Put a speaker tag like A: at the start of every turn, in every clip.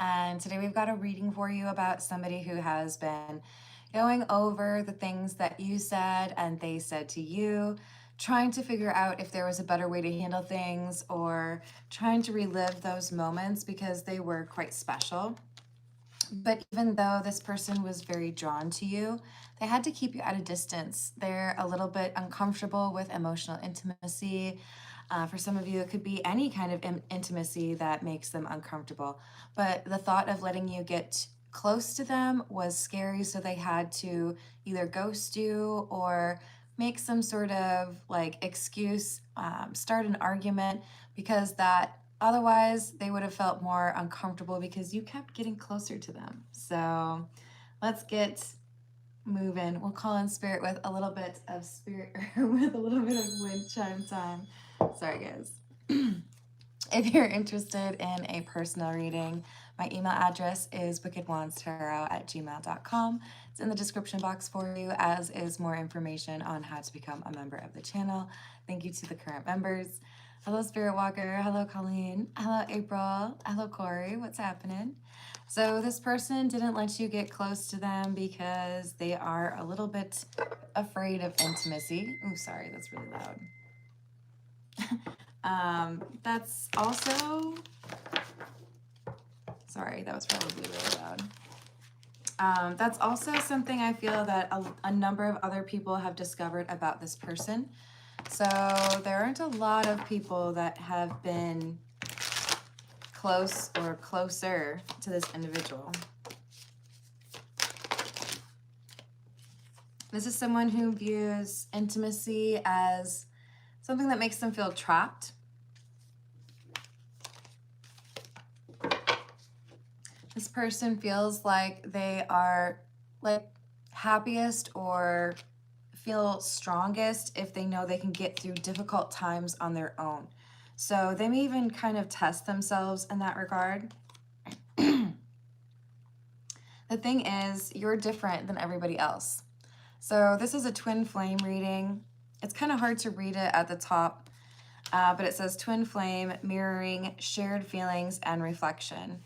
A: and today we've got a reading for you about somebody who has been going over the things that you said and they said to you, trying to figure out if there was a better way to handle things or trying to relive those moments because they were quite special. But even though this person was very drawn to you, they had to keep you at a distance. They're a little bit uncomfortable with emotional intimacy. For some of you, it could be any kind of intimacy that makes them uncomfortable. But the thought of letting you get close to them was scary, so they had to either ghost you or make some sort of like excuse, start an argument, because that otherwise they would have felt more uncomfortable because you kept getting closer to them. So let's get moving. We'll call in spirit with a little bit of spirit, with a little bit of wind chime time. Sorry, guys. If you're interested in a personal reading, my email address is wickedwandstarot@gmail.com. It's in the description box for you, as is more information on how to become a member of the channel. Thank you to the current members. Hello, Spirit Walker. Hello, Colleen. Hello, April. Hello, Corey. What's happening? So this person didn't let you get close to them because they are a little bit afraid of intimacy. Oh, sorry, that's really loud. That's also, sorry, that was probably really loud. That's also something I feel that a number of other people have discovered about this person. So there aren't a lot of people that have been close or closer to this individual. This is someone who views intimacy as something that makes them feel trapped. This person feels like they are like happiest or feel strongest if they know they can get through difficult times on their own. So they may even kind of test themselves in that regard. The thing is, you're different than everybody else. So this is a twin flame reading. It's kind of hard to read it at the top, but it says twin flame, mirroring, shared feelings, and reflection.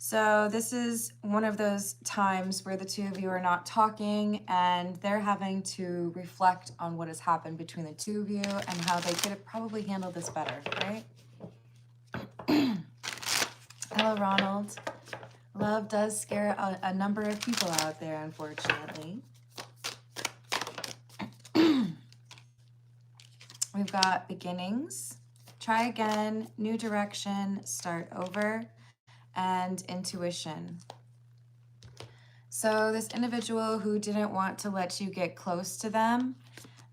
A: So this is one of those times where the two of you are not talking and they're having to reflect on what has happened between the two of you and how they could have probably handled this better, right? Hello, Ronald. Love does scare a number of people out there, unfortunately. We've got beginnings, try again, new direction, start over, and intuition. So this individual who didn't want to let you get close to them,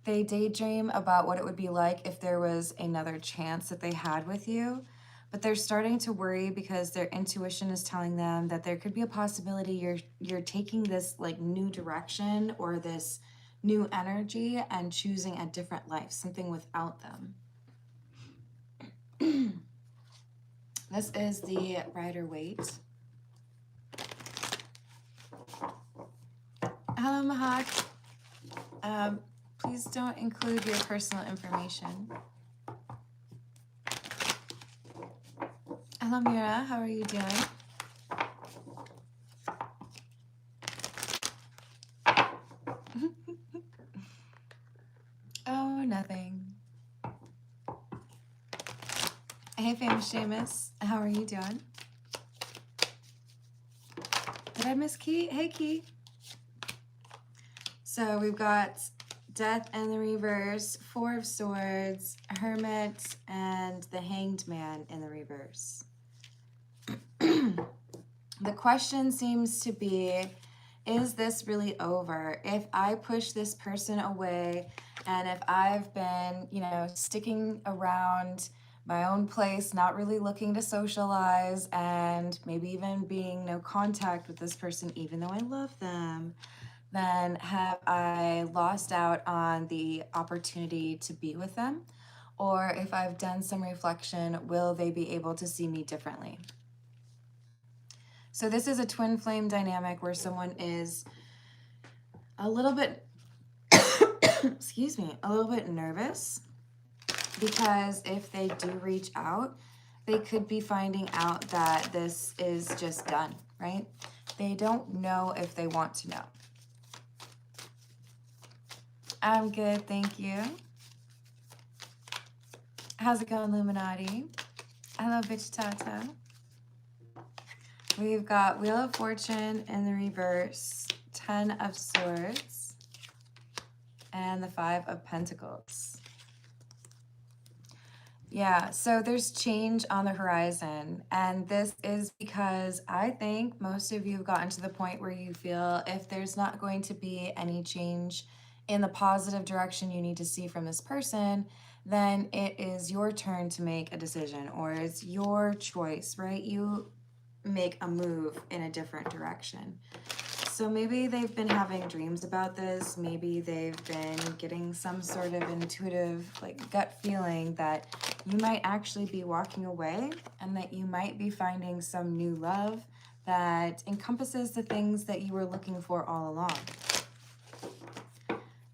A: they daydream about what it would be like if there was another chance that they had with you, but they're starting to worry because their intuition is telling them that there could be a possibility you're taking this like new direction or this new energy and choosing a different life, something without them. This is the Rider-Waite. Hello, Mahak. Please don't include your personal information. Hello, Mira. How are you doing? Oh, nothing. Hey, famous Seamus. How are you doing? Did I miss Key? Hey, Key. So we've got Death and the Reverse, Four of Swords, Hermit, and the Hanged Man in the reverse. The question seems to be, is this really over? If I push this person away and if I've been, sticking around my own place, not really looking to socialize, and maybe even being no contact with this person, even though I love them, then have I lost out on the opportunity to be with them? Or if I've done some reflection, will they be able to see me differently? So this is a twin flame dynamic where someone is a little bit, excuse me, a little bit nervous, because if they do reach out, they could be finding out that this is just done, right? They don't know if they want to know. I'm good, thank you. How's it going, Illuminati? Hello, Bitch Tata. We've got Wheel of Fortune in the reverse, 10 of Swords, and the 5 of Pentacles. Yeah, so there's change on the horizon, and this is because I think most of you have gotten to the point where you feel if there's not going to be any change in the positive direction you need to see from this person, then it is your turn to make a decision, or it's your choice, right? You make a move in a different direction. So maybe they've been having dreams about this. Maybe they've been getting some sort of intuitive, like gut feeling that you might actually be walking away and that you might be finding some new love that encompasses the things that you were looking for all along.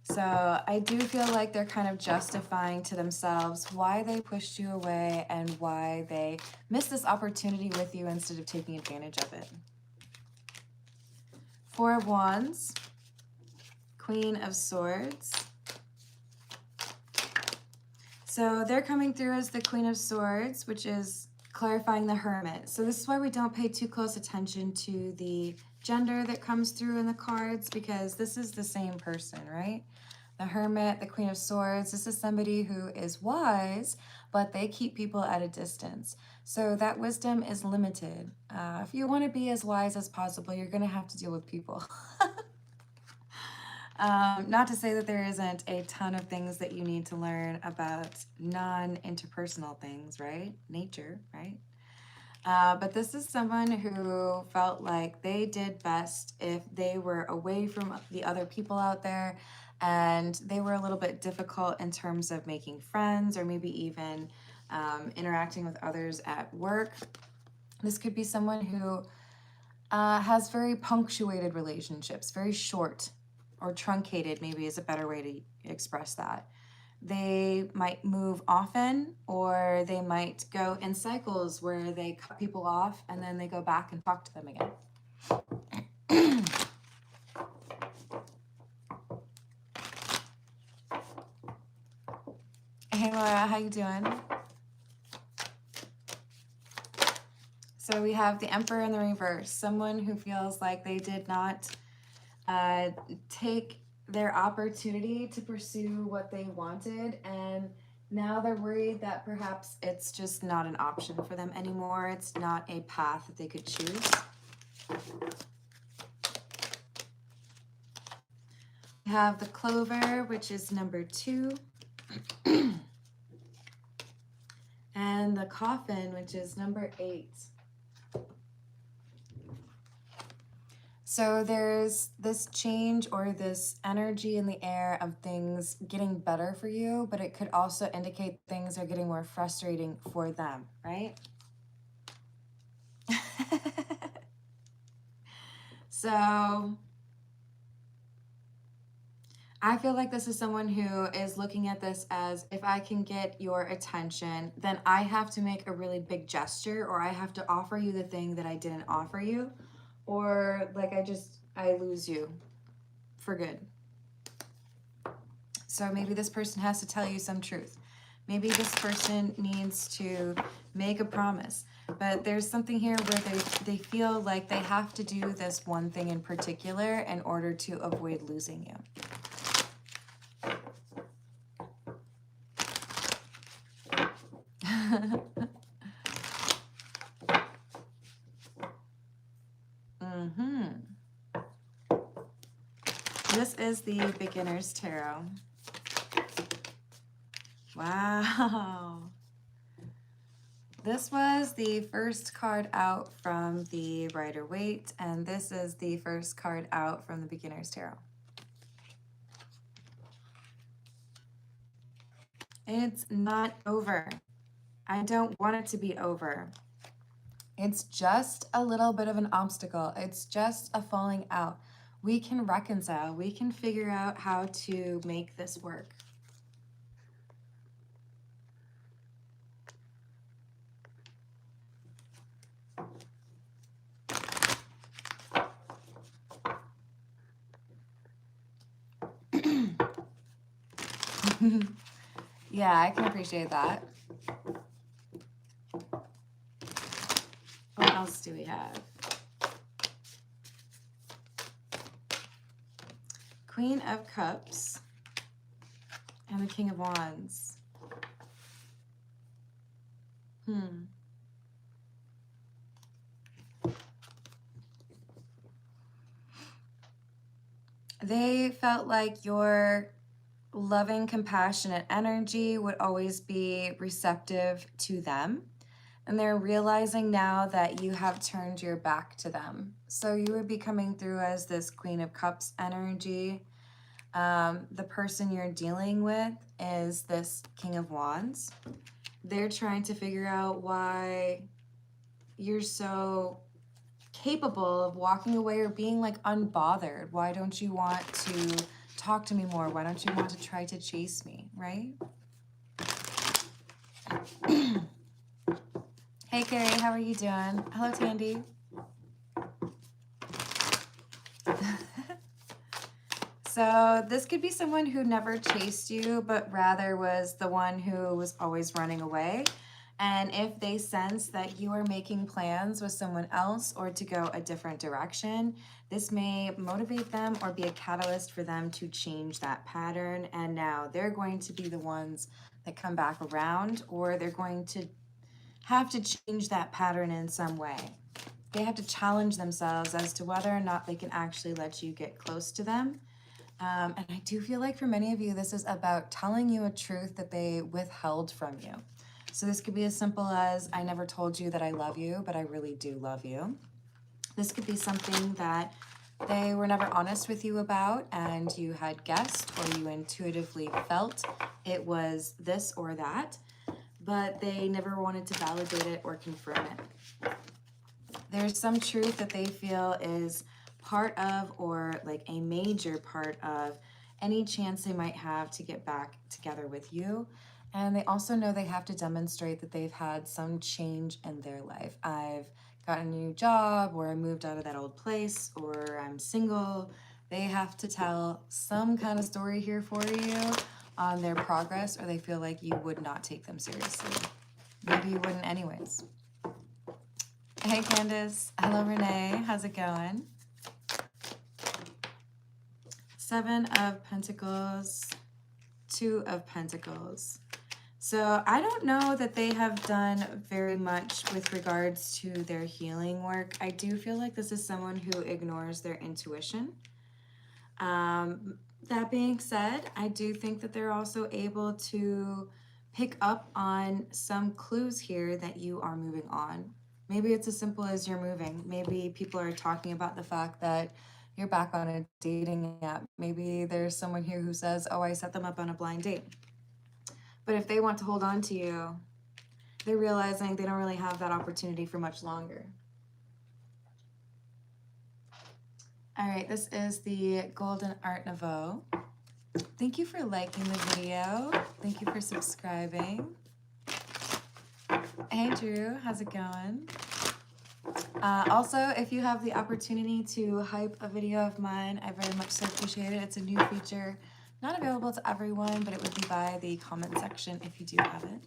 A: So I do feel like they're kind of justifying to themselves why they pushed you away and why they missed this opportunity with you instead of taking advantage of it. 4 of Wands, Queen of Swords. So they're coming through as the Queen of Swords, which is clarifying the Hermit. So this is why we don't pay too close attention to the gender that comes through in the cards, because this is the same person, right? The Hermit, the Queen of Swords, this is somebody who is wise, but they keep people at a distance. So that wisdom is limited. If you want to be as wise as possible, you're going to have to deal with people. Not to say that there isn't a ton of things that you need to learn about non-interpersonal things, right? Nature, right? But this is someone who felt like they did best if they were away from the other people out there, and they were a little bit difficult in terms of making friends or maybe even interacting with others at work. This could be someone who has very punctuated relationships, very short or truncated, maybe is a better way to express that. They might move often, or they might go in cycles where they cut people off and then they go back and talk to them again. Hey Laura, how you doing? So we have the Emperor in the reverse, someone who feels like they did not take their opportunity to pursue what they wanted, and now they're worried that perhaps it's just not an option for them anymore. It's not a path that they could choose. We have the Clover, which is number 2. And the Coffin, which is number 8. So there's this change or this energy in the air of things getting better for you, but it could also indicate things are getting more frustrating for them, right? So I feel like this is someone who is looking at this as, if I can get your attention, then I have to make a really big gesture, or I have to offer you the thing that I didn't offer you, or like I lose you for good. So maybe this person has to tell you some truth. Maybe this person needs to make a promise. But there's something here where they feel like they have to do this one thing in particular in order to avoid losing you. This is the Beginner's Tarot. Wow. This was the first card out from the Rider-Waite, and this is the first card out from the Beginner's Tarot. It's not over. I don't want it to be over. It's just a little bit of an obstacle. It's just a falling out. We can reconcile. We can figure out how to make this work. Yeah, I can appreciate that. What else do we have? Queen of Cups and the King of Wands. They felt like your loving, compassionate energy would always be receptive to them. And they're realizing now that you have turned your back to them. So you would be coming through as this Queen of Cups energy. The person you're dealing with is this King of Wands. They're trying to figure out why you're so capable of walking away or being like unbothered. Why don't you want to talk to me more? Why don't you want to try to chase me, right? Hey Carrie, how are you doing? Hello Tandy. So this could be someone who never chased you, but rather was the one who was always running away. And if they sense that you are making plans with someone else or to go a different direction, this may motivate them or be a catalyst for them to change that pattern. And now they're going to be the ones that come back around, or they're going to have to change that pattern in some way. They have to challenge themselves as to whether or not they can actually let you get close to them. And I do feel like for many of you, this is about telling you a truth that they withheld from you. So this could be as simple as, I never told you that I love you, but I really do love you. This could be something that they were never honest with you about, and you had guessed or you intuitively felt it was this or that, but they never wanted to validate it or confirm it. There's some truth that they feel is part of, or like a major part of, any chance they might have to get back together with you. And they also know they have to demonstrate that they've had some change in their life. I've got a new job, or I moved out of that old place, or I'm single. They have to tell some kind of story here for you on their progress, or they feel like you would not take them seriously. Maybe you wouldn't anyways. Hey Candace. Hello Renee. How's it going? 7 of Pentacles, 2 of Pentacles. So I don't know that they have done very much with regards to their healing work. I do feel like this is someone who ignores their intuition. That being said, I do think that they're also able to pick up on some clues here that you are moving on. Maybe it's as simple as you're moving. Maybe people are talking about the fact that you're back on a dating app. Maybe there's someone here who says, oh, I set them up on a blind date. But if they want to hold on to you, they're realizing they don't really have that opportunity for much longer. All right, this is the Golden Art Nouveau. Thank you for liking the video. Thank you for subscribing. Hey Drew, how's it going? Also, if you have the opportunity to hype a video of mine, I very much so appreciate it. It's a new feature, not available to everyone, but it would be by the comment section if you do have it.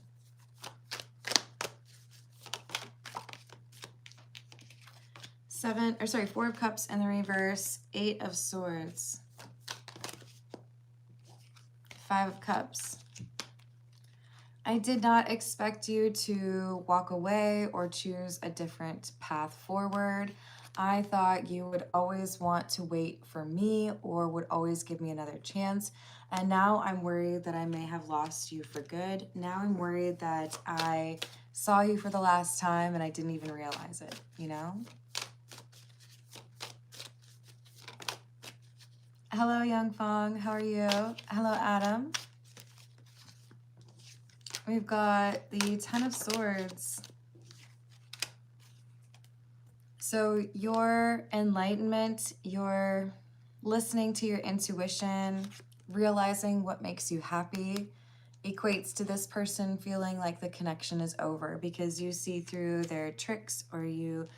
A: Four of Cups in the reverse, 8 of Swords, 5 of Cups. I did not expect you to walk away or choose a different path forward. I thought you would always want to wait for me or would always give me another chance. And now I'm worried that I may have lost you for good. Now I'm worried that I saw you for the last time and I didn't even realize it, you know? Hello, Young Fong. How are you? Hello, Adam. We've got the 10 of Swords. So your enlightenment, your listening to your intuition, realizing what makes you happy, equates to this person feeling like the connection is over because you see through their tricks, or you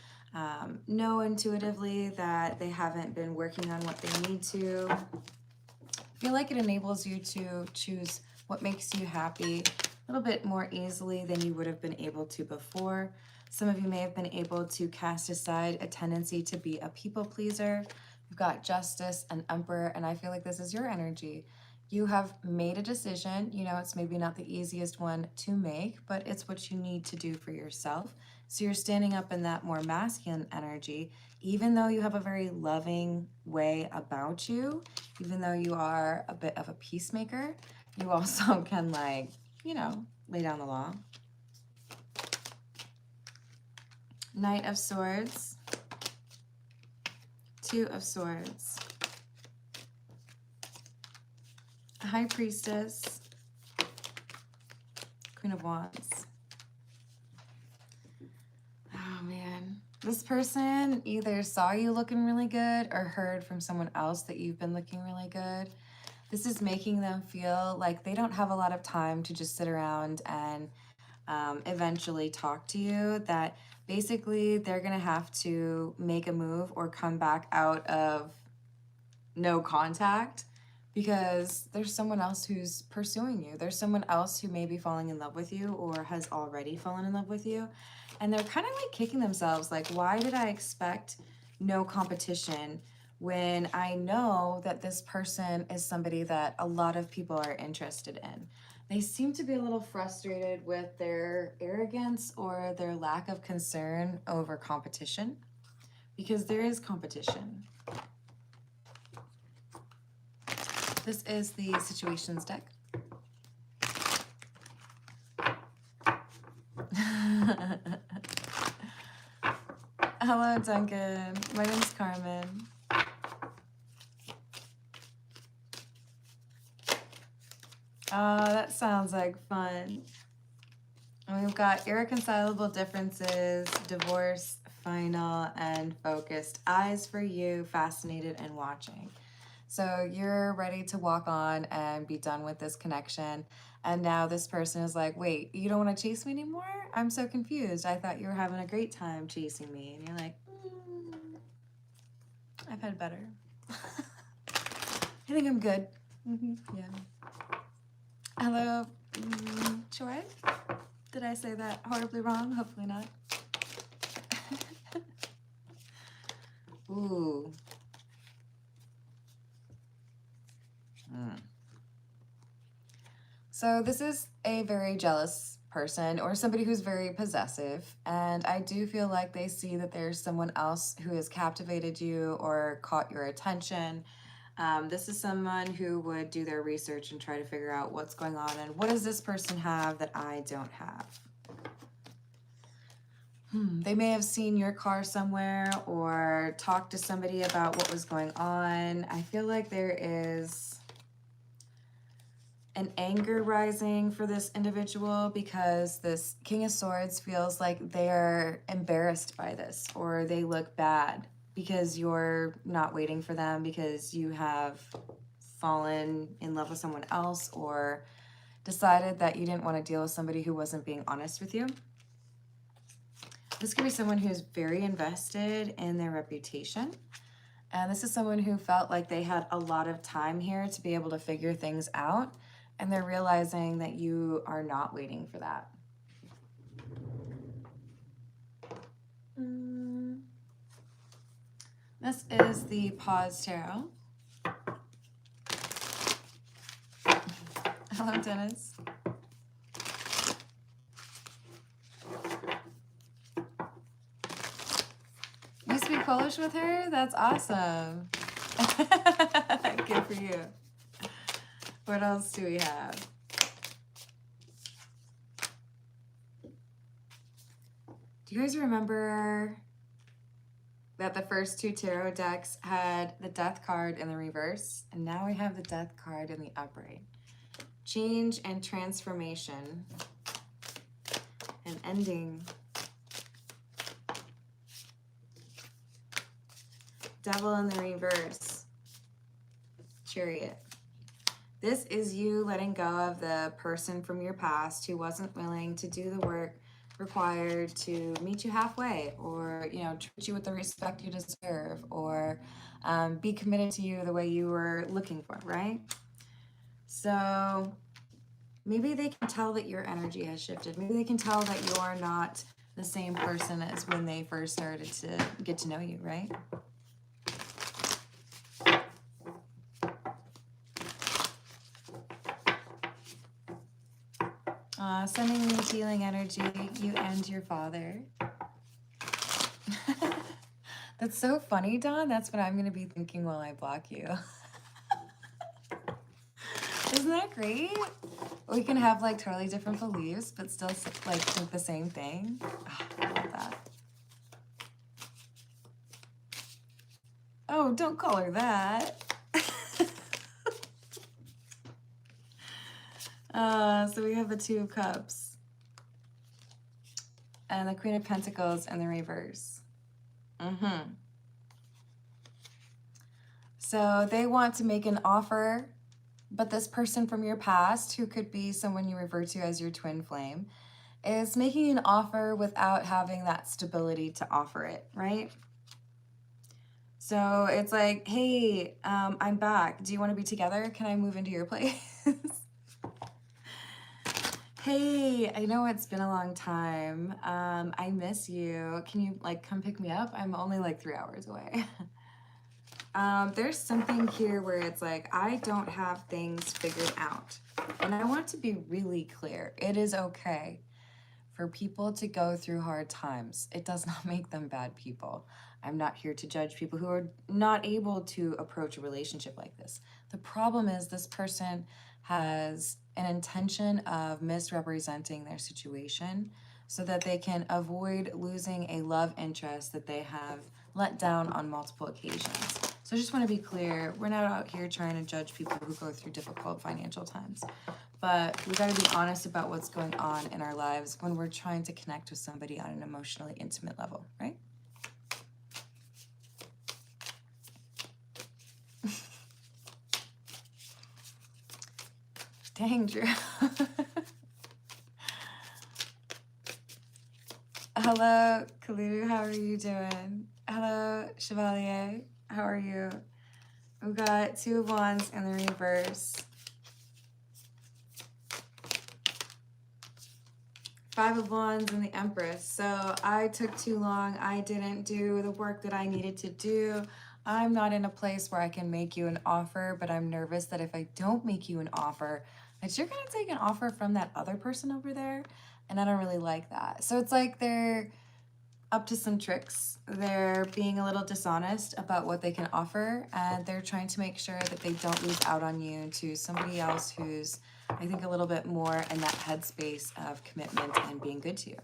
A: know intuitively that they haven't been working on what they need to. I feel like it enables you to choose what makes you happy a little bit more easily than you would have been able to before. Some of you may have been able to cast aside a tendency to be a people pleaser. You've got Justice and Emperor, and I feel like this is your energy. You have made a decision. You know, it's maybe not the easiest one to make, but it's what you need to do for yourself. So you're standing up in that more masculine energy, even though you have a very loving way about you, even though you are a bit of a peacemaker, you also can, like, you know, lay down the law. Knight of Swords, Two of Swords, High Priestess, Queen of Wands. Oh man, this person either saw you looking really good or heard from someone else that you've been looking really good. This is making them feel like they don't have a lot of time to just sit around and eventually talk to you, that basically they're gonna have to make a move or come back out of no contact because there's someone else who's pursuing you. There's someone else who may be falling in love with you or has already fallen in love with you. And they're kind of like kicking themselves, like, why did I expect no competition when I know that this person is somebody that a lot of people are interested in? They seem to be a little frustrated with their arrogance or their lack of concern over competition, because there is competition. This is the Situations deck. Hello, Duncan. My name's Carmen. Oh, that sounds like fun. And we've got irreconcilable differences, divorce, final, and focused. Eyes for you, fascinated and watching. So you're ready to walk on and be done with this connection. And now this person is like, wait, you don't want to chase me anymore? I'm so confused. I thought you were having a great time chasing me. And you're like, I've had better. I think I'm good. Yeah. Hello, Joy. Did I say that horribly wrong? Hopefully not. Ooh. So this is a very jealous person or somebody who's very possessive, and I do feel like they see that there's someone else who has captivated you or caught your attention. This is someone who would do their research and try to figure out what's going on and what does this person have that I don't have. They may have seen your car somewhere or talked to somebody about what was going on. I feel like there is an anger rising for this individual because this King of Swords feels like they're embarrassed by this, or they look bad because you're not waiting for them because you have fallen in love with someone else or decided that you didn't want to deal with somebody who wasn't being honest with you. This could be someone who's very invested in their reputation. And this is someone who felt like they had a lot of time here to be able to figure things out. And they're realizing that you are not waiting for that. This is the Pause Tarot. Hello, Dennis. You speak Polish with her? That's awesome. Good for you. What else do we have? Do you guys remember that the first two tarot decks had the Death card in the reverse? And now we have the Death card in the upright. Change and transformation. An ending. Devil in the reverse. Chariot. This is you letting go of the person from your past who wasn't willing to do the work required to meet you halfway, or, you know, treat you with the respect you deserve, or be committed to you the way you were looking for, right? So maybe they can tell that your energy has shifted. Maybe they can tell that you're not the same person as when they first started to get to know you, right? Sending me healing energy, you and your father. That's so funny, Dawn. That's what I'm going to be thinking while I block you. Isn't that great? We can have like totally different beliefs, but still like think the same thing. Oh, I love that. Oh, don't call her that. So we have the Two of Cups and the Queen of Pentacles in the reverse. So they want to make an offer, but this person from your past, who could be someone you refer to as your twin flame, is making an offer without having that stability to offer it, right? So it's like, hey, I'm back. Do you want to be together? Can I move into your place? Hey, I know it's been a long time. I miss you. Can you like come pick me up? I'm only like 3 hours away. There's something here where it's like, I don't have things figured out. And I want to be really clear. It is okay for people to go through hard times. It does not make them bad people. I'm not here to judge people who are not able to approach a relationship like this. The problem is this person has an intention of misrepresenting their situation so that they can avoid losing a love interest that they have let down on multiple occasions. So I just want to be clear, we're not out here trying to judge people who go through difficult financial times, but we got to be honest about what's going on in our lives when we're trying to connect with somebody on an emotionally intimate level, right? Dang, Drew. Hello, Kalu, how are you doing? Hello, Chevalier, how are you? We've got Two of Wands in the reverse. Five of Wands and the Empress. So I took too long. I didn't do the work that I needed to do. I'm not in a place where I can make you an offer, but I'm nervous that if I don't make you an offer, that you're going to take an offer from that other person over there. And I don't really like that. So it's like they're up to some tricks. They're being a little dishonest about what they can offer, and they're trying to make sure that they don't lose out on you to somebody else who's, I think, a little bit more in that headspace of commitment and being good to you.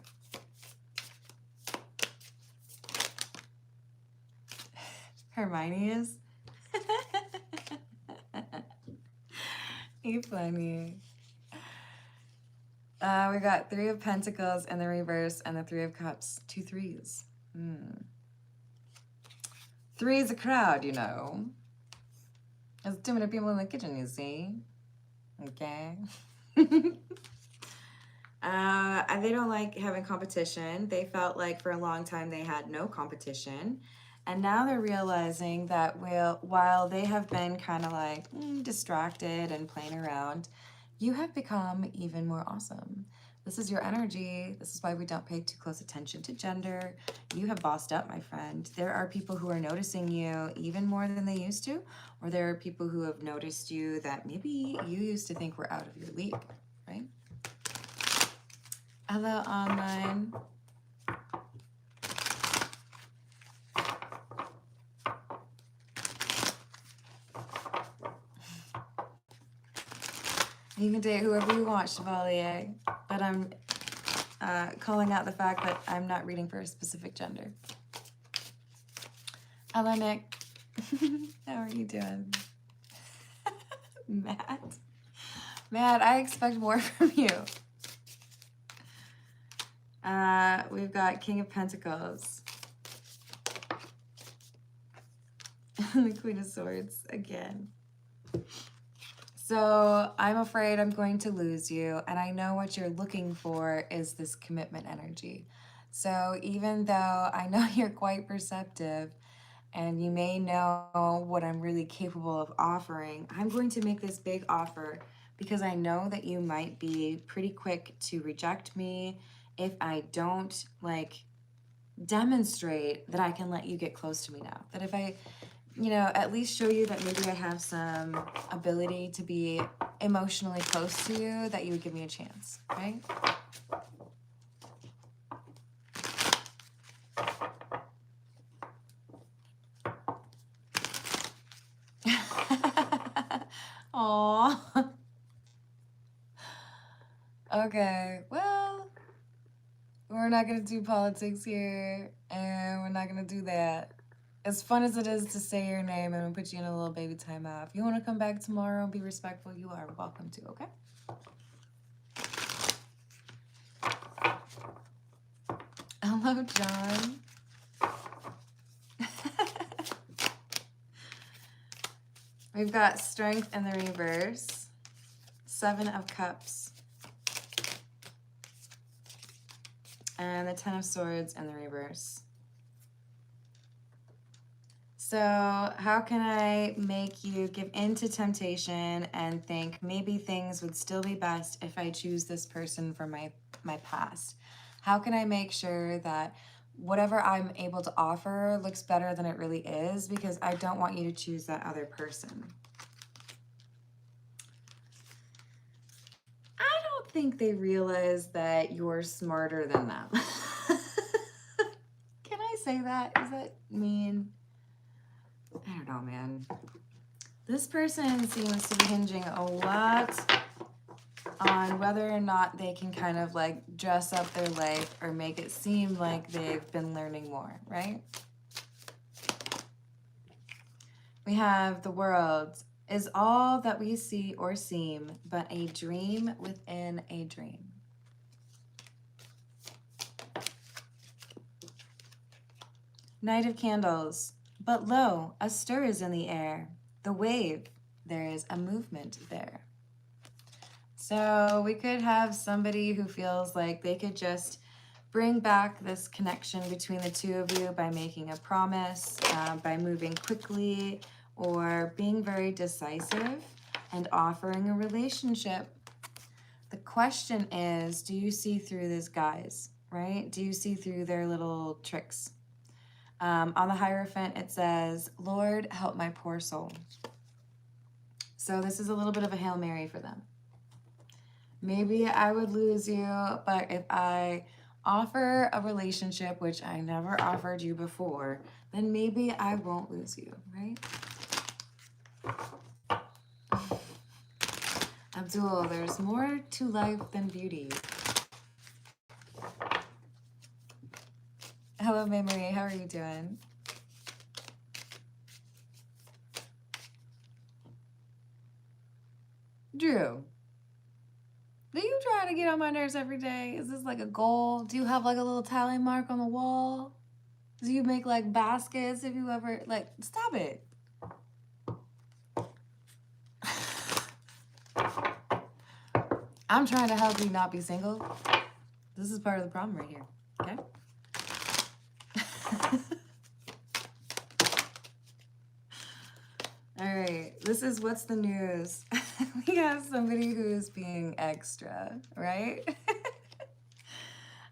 A: Hermione is? You're funny. We got Three of Pentacles in the reverse and the Three of Cups. 2 threes. 3 is a crowd, you know. There's too many people in the kitchen, you see. Okay. They don't like having competition. They felt like for a long time they had no competition. And now they're realizing that while they have been kind of like distracted and playing around, you have become even more awesome. This is your energy. This is why we don't pay too close attention to gender. You have bossed up, my friend. There are people who are noticing you even more than they used to, or there are people who have noticed you that maybe you used to think were out of your league, right? Hello, online. You can date whoever you want, Chevalier, but I'm calling out the fact that I'm not reading for a specific gender. Hello, Nick. How are you doing? Matt, I expect more from you. We've got King of Pentacles. And the Queen of Swords again. So I'm afraid I'm going to lose you, and I know what you're looking for is this commitment energy. So even though I know you're quite perceptive and you may know what I'm really capable of offering, I'm going to make this big offer because I know that you might be pretty quick to reject me if I don't like demonstrate that I can let you get close to me now. That if I, at least show you that maybe I have some ability to be emotionally close to you, that you would give me a chance, right? Aww. Okay, well, we're not gonna do politics here, and we're not gonna do that. As fun as it is to say your name and put you in a little baby timeout, if you want to come back tomorrow and be respectful, you are welcome to, okay? Hello, John. We've got Strength in the reverse, 7 of Cups, and the 10 of Swords in the reverse. So how can I make you give in to temptation and think maybe things would still be best if I choose this person from my past? How can I make sure that whatever I'm able to offer looks better than it really is, because I don't want you to choose that other person? I don't think they realize that you're smarter than them. Can I say that? Does that mean? I don't know, man. This person seems to be hinging a lot on whether or not they can kind of like dress up their life or make it seem like they've been learning more, right? We have the World. Is all that we see or seem but a dream within a dream? Knight of Candles. But lo, a stir is in the air. The wave, there is a movement there. So we could have somebody who feels like they could just bring back this connection between the two of you by making a promise, by moving quickly, or being very decisive and offering a relationship. The question is, do you see through these guys, right? Do you see through their little tricks? On the Hierophant, it says, Lord, help my poor soul. So this is a little bit of a Hail Mary for them. Maybe I would lose you, but if I offer a relationship, which I never offered you before, then maybe I won't lose you, right? Abdul, there's more to life than beauty. Hello, May Marie, how are you doing? Drew, do you try to get on my nerves every day? Is this like a goal? Do you have like a little tally mark on the wall? Do you make like baskets if you ever, like, stop it. I'm trying to help you not be single. This is part of the problem right here, okay? All right, this is What's the News. We have somebody who's being extra, right?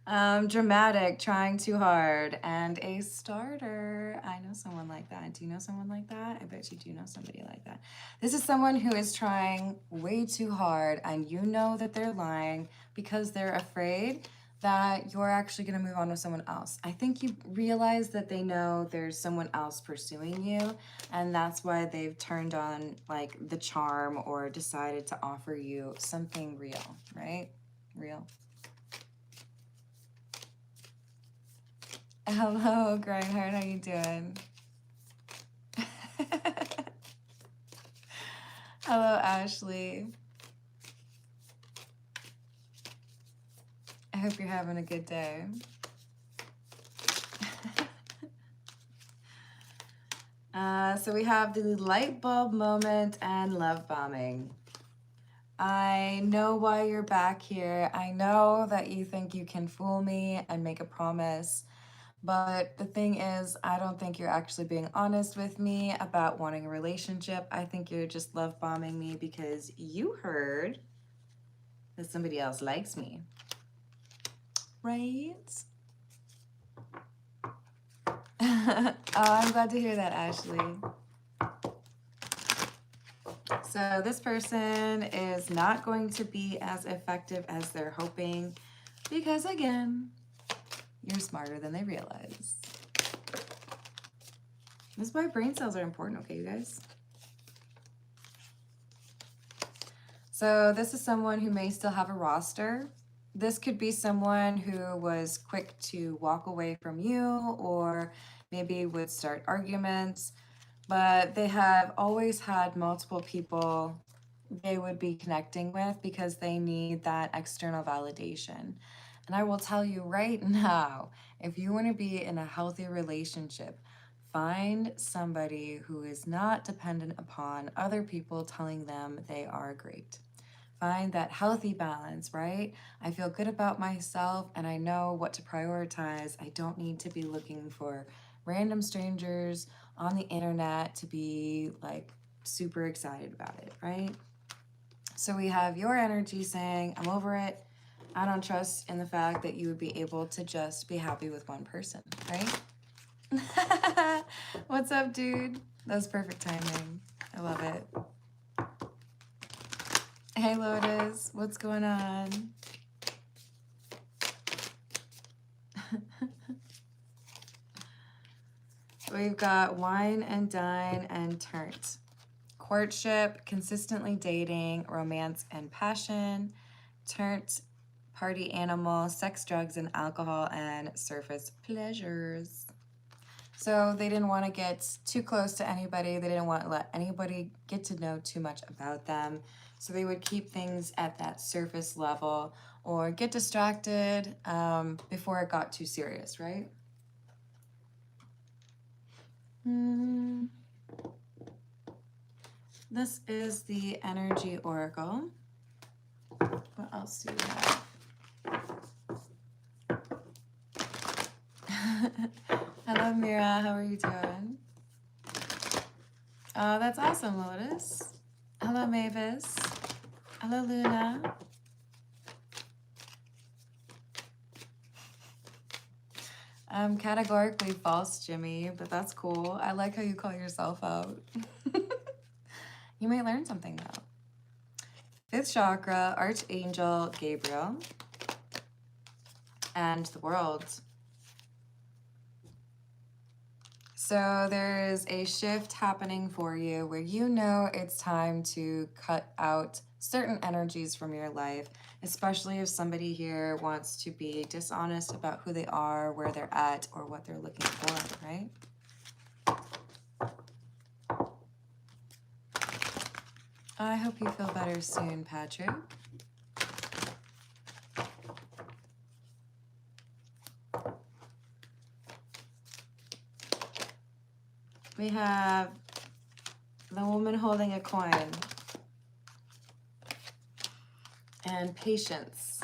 A: Dramatic, trying too hard, and a starter. I know someone like that. Do you know someone like that? I bet you do know somebody like that. This is someone who is trying way too hard, and you know that they're lying because they're afraid that you're actually going to move on with someone else. I think you realize that they know there's someone else pursuing you, and that's why they've turned on like the charm or decided to offer you something real, right? Real. Hello, Grindheart, how you doing? Hello, Ashley. I hope you're having a good day. So we have the light bulb moment and love bombing. I know why you're back here. I know that you think you can fool me and make a promise, But the thing is, I don't think you're actually being honest with me about wanting a relationship. I think you're just love bombing me because you heard that somebody else likes me. Right? Oh, I'm glad to hear that, Ashley. So this person is not going to be as effective as they're hoping because, again, you're smarter than they realize. This is why brain cells are important, okay, you guys? So this is someone who may still have a roster. This could be someone who was quick to walk away from you or maybe would start arguments, but they have always had multiple people they would be connecting with because they need that external validation. And I will tell you right now, if you want to be in a healthy relationship, find somebody who is not dependent upon other people telling them they are great. Find that healthy balance, right? I feel good about myself and I know what to prioritize. I don't need to be looking for random strangers on the internet to be like super excited about it, right? So we have your energy saying, I'm over it. I don't trust in the fact that you would be able to just be happy with one person, right? What's up, dude? That was perfect timing. I love it. Hey, Lotus. What's going on? We've got wine and dine and turnt. Courtship, consistently dating, romance and passion. Turnt, party animal, sex, drugs, and alcohol, and surface pleasures. So they didn't want to get too close to anybody. They didn't want to let anybody get to know too much about them. So they would keep things at that surface level or get distracted before it got too serious, right? This is the energy oracle. What else do we have? Hello, Mira. How are you doing? Oh, that's awesome, Lotus. Hello, Mavis. Hello, Luna. Categorically false, Jimmy, but that's cool. I like how you call yourself out. You might learn something, though. Fifth chakra, Archangel Gabriel, and the world. So there's a shift happening for you where you know it's time to cut out certain energies from your life, especially if somebody here wants to be dishonest about who they are, where they're at, or what they're looking for, right? I hope you feel better soon, Patrick. We have the woman holding a coin and patience.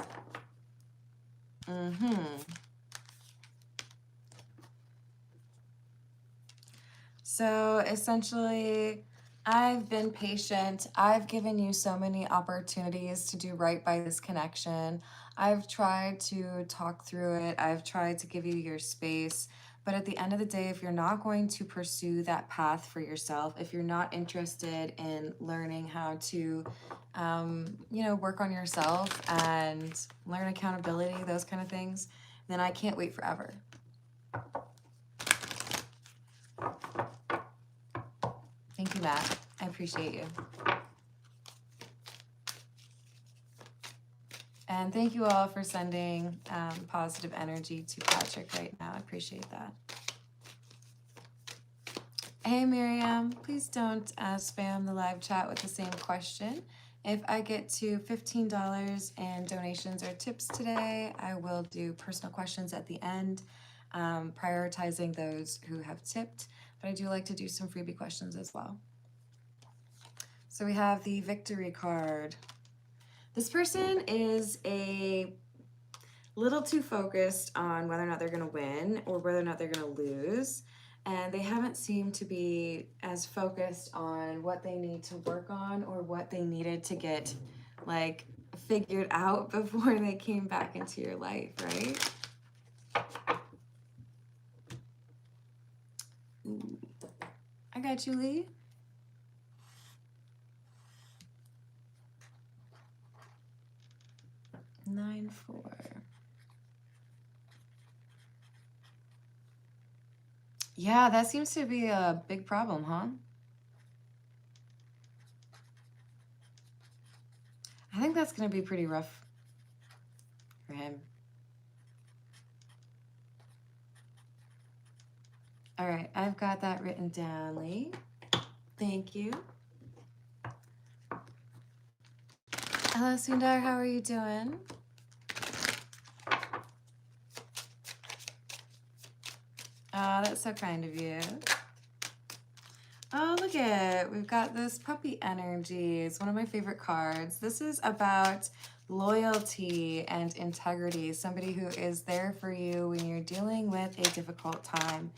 A: So essentially, I've been patient. I've given you so many opportunities to do right by this connection. I've tried to talk through it. I've tried to give you your space. But at the end of the day, if you're not going to pursue that path for yourself, if you're not interested in learning how to, work on yourself and learn accountability, those kind of things, then I can't wait forever. Thank you, Matt. I appreciate you. And thank you all for sending positive energy to Patrick right now. I appreciate that. Hey, Miriam, please don't spam the live chat with the same question. If I get to $15 in donations or tips today, I will do personal questions at the end, prioritizing those who have tipped. But I do like to do some freebie questions as well. So we have the victory card. This person is a little too focused on whether or not they're going to win or whether or not they're going to lose. And they haven't seemed to be as focused on what they need to work on or what they needed to get like figured out before they came back into your life, right? Ooh. I got you, Lee. Nine, 4. Yeah, that seems to be a big problem, huh? I think that's going to be pretty rough for him. All right, I've got that written down, Lee. Thank you. Hello, Sundar. How are you doing? Oh, that's so kind of you. Oh, look at it. We've got this puppy energy. It's one of my favorite cards. This is about loyalty and integrity. Somebody who is there for you when you're dealing with a difficult time.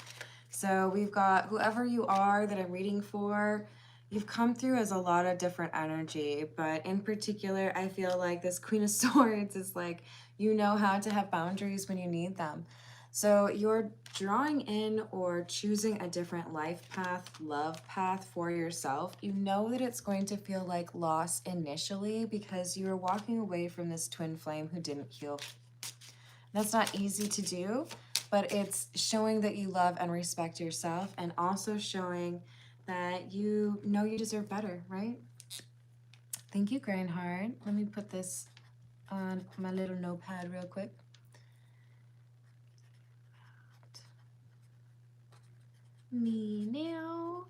A: So we've got whoever you are that I'm reading for. You've come through as a lot of different energy, but in particular, I feel like this Queen of Swords is like, you know how to have boundaries when you need them. So you're drawing in or choosing a different life path, love path for yourself. You know that it's going to feel like loss initially because you are walking away from this twin flame who didn't heal. That's not easy to do, but it's showing that you love and respect yourself and also showing that you know you deserve better, right? Thank you, Grindhard. Let me put this on my little notepad real quick. Me now.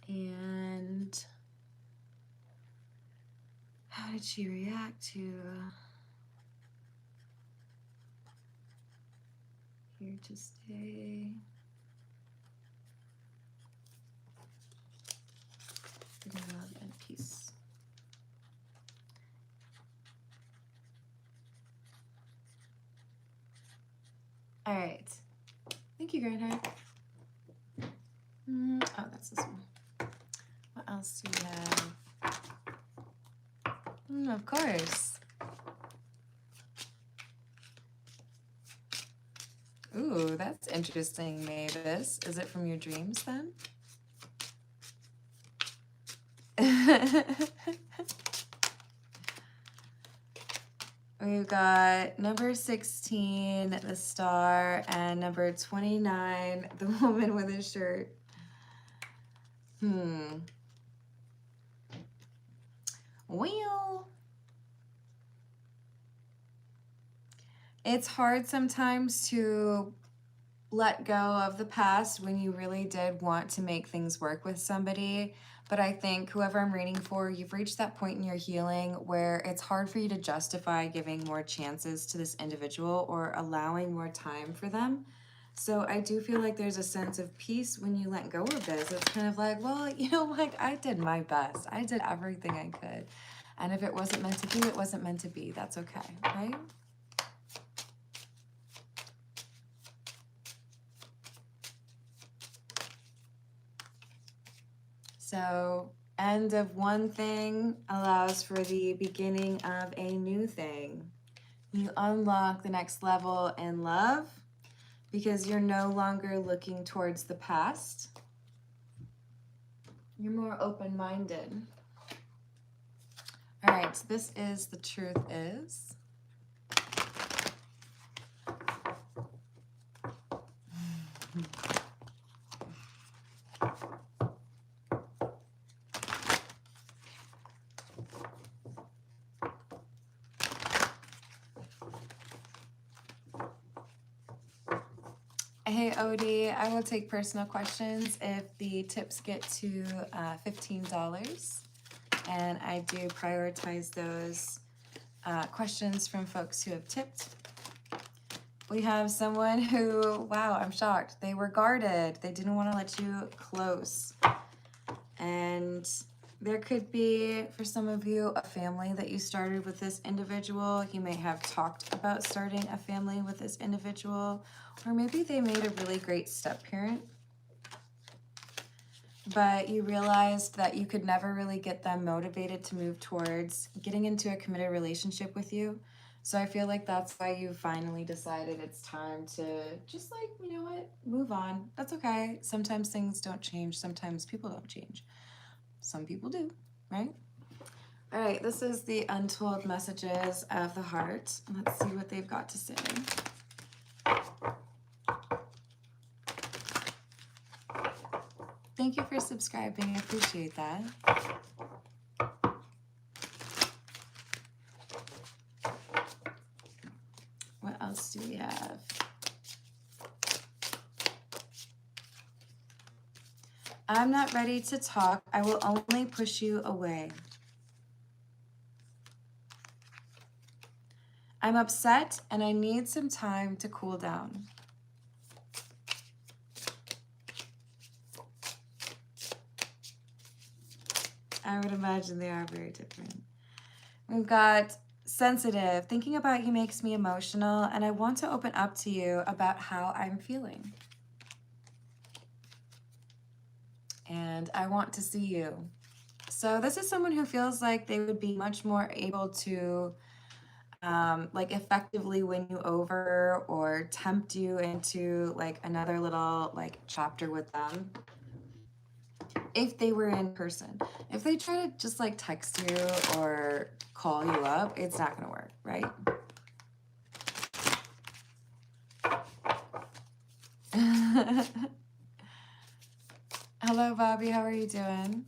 A: And how did she react to here to stay? Love and peace. All right. Thank you, Grindhard. Oh, that's this one. What else do we have? Of course. Ooh, that's interesting, Mavis. Is it from your dreams then? We've got number 16, the star, and number 29, the woman with a shirt. Well, it's hard sometimes to let go of the past when you really did want to make things work with somebody. But I think whoever I'm reading for, you've reached that point in your healing where it's hard for you to justify giving more chances to this individual or allowing more time for them. So I do feel like there's a sense of peace when you let go of this. It's kind of like, well, you know, like I did my best. I did everything I could. And if it wasn't meant to be, it wasn't meant to be. That's okay, right? So end of one thing allows for the beginning of a new thing. You unlock the next level in love because you're no longer looking towards the past. You're more open-minded. All right, so this is the truth is. Hey, Odie, I will take personal questions if the tips get to $15. And I do prioritize those questions from folks who have tipped. We have someone who, wow, I'm shocked. They were guarded. They didn't want to let you close. And There could be, for some of you, a family that you started with this individual. You may have talked about starting a family with this individual, or maybe they made a really great step-parent, but you realized that you could never really get them motivated to move towards getting into a committed relationship with you. So I feel like that's why you finally decided it's time to just like, you know what, move on. That's okay. Sometimes things don't change. Sometimes people don't change. Some people do, right? All right, this is the Untold Messages of the Heart. Let's see what they've got to say. Thank you for subscribing. I appreciate that. What else do we have? I'm not ready to talk. I will only push you away. I'm upset and I need some time to cool down. I would imagine they are very different. We've got sensitive. Thinking about you makes me emotional, and I want to open up to you about how I'm feeling. And I want to see you. So this is someone who feels like they would be much more able to like effectively win you over or tempt you into like another little like chapter with them if they were in person. If they try to just like text you or call you up, it's not gonna work, right? Hello, Bobby, how are you doing?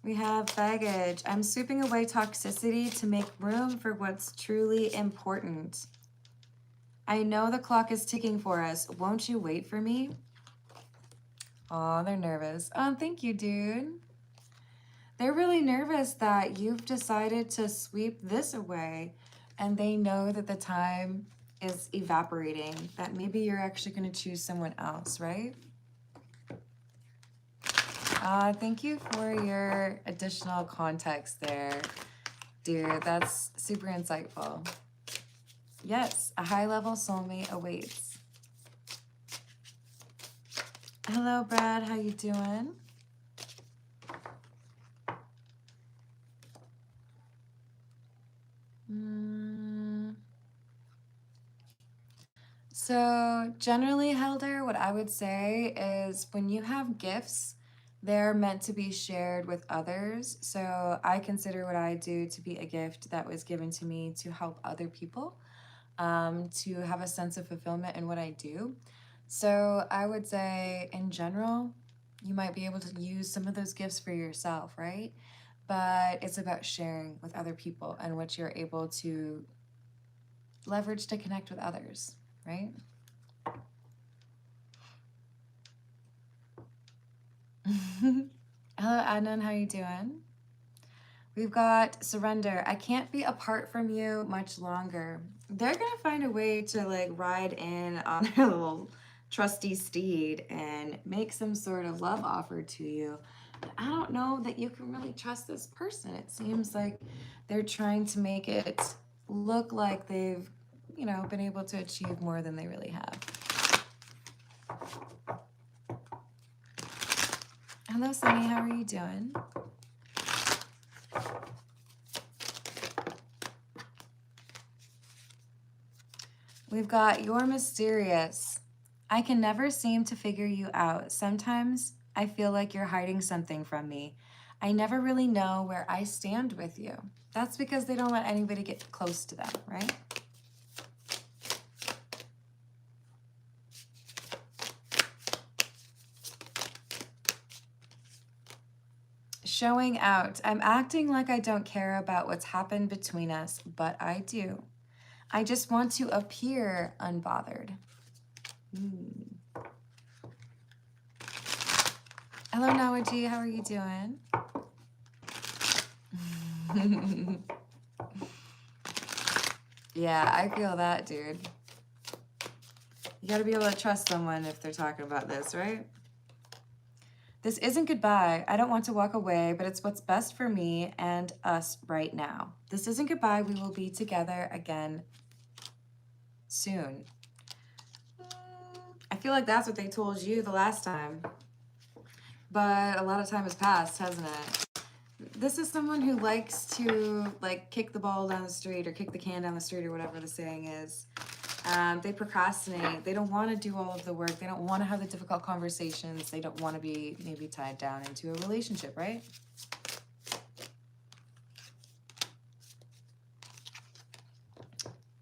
A: We have baggage. I'm sweeping away toxicity to make room for what's truly important. I know the clock is ticking for us. Won't you wait for me? Oh, they're nervous. Oh, thank you, dude. They're really nervous that you've decided to sweep this away, and they know that the time is evaporating, that maybe you're actually going to choose someone else, right? Thank you for your additional context there, dude. That's super insightful. Yes, a high-level soulmate awaits. Hello, Brad. How you doing? So generally, Helder, what I would say is when you have gifts, they're meant to be shared with others. So I consider what I do to be a gift that was given to me to help other people, to have a sense of fulfillment in what I do. So I would say in general, you might be able to use some of those gifts for yourself, right? But it's about sharing with other people and what you're able to leverage to connect with others, right? Hello, Adnan. How you doing? We've got surrender. I can't be apart from you much longer. They're gonna find a way to like ride in on their little trusty steed and make some sort of love offer to you. But I don't know that you can really trust this person. It seems like they're trying to make it look like they've, you know, been able to achieve more than they really have. Hello, Sunny. How are you doing? We've got you're mysterious. I can never seem to figure you out. Sometimes I feel like you're hiding something from me. I never really know where I stand with you. That's because they don't let anybody get close to them, right? Showing out. I'm acting like I don't care about what's happened between us, but I do. I just want to appear unbothered. Hello, Nawaji. How are you doing? Yeah, I feel that, dude. You got to be able to trust someone if they're talking about this, right? This isn't goodbye. I don't want to walk away, but it's what's best for me and us right now. This isn't goodbye. We will be together again soon. I feel like that's what they told you the last time. But a lot of time has passed, hasn't it? This is someone who likes to like kick the ball down the street or kick the can down the street or whatever the saying is. They procrastinate. They don't want to do all of the work. They don't want to have the difficult conversations. They don't want to be maybe tied down into a relationship, right?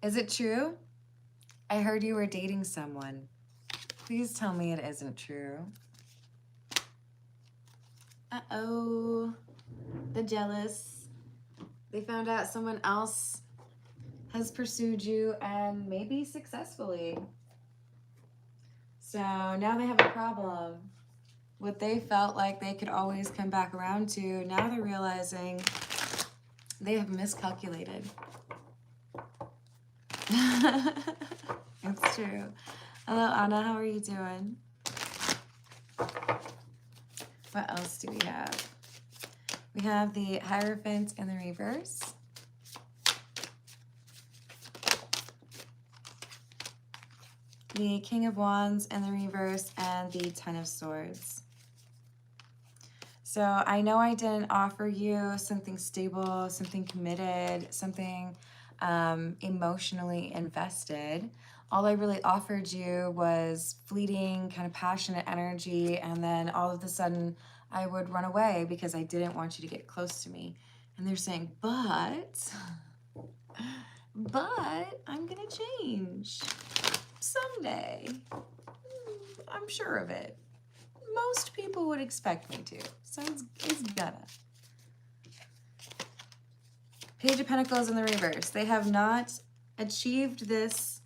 A: Is it true? I heard you were dating someone. Please tell me it isn't true. Uh-oh. The jealous. They found out someone else has pursued you and maybe successfully. So now they have a problem. What they felt like they could always come back around to, now they're realizing they have miscalculated. It's true. Hello, Anna. How are you doing? What else do we have? We have the Hierophant in the reverse. The King of Wands in the reverse and the Ten of Swords. So I know I didn't offer you something stable, something committed, something emotionally invested. All I really offered you was fleeting, kind of passionate energy, and then all of a sudden I would run away because I didn't want you to get close to me. And they're saying, but I'm gonna change someday. I'm sure of it. Most people would expect me to, so it's gonna. Page of Pentacles in the reverse. They have not achieved this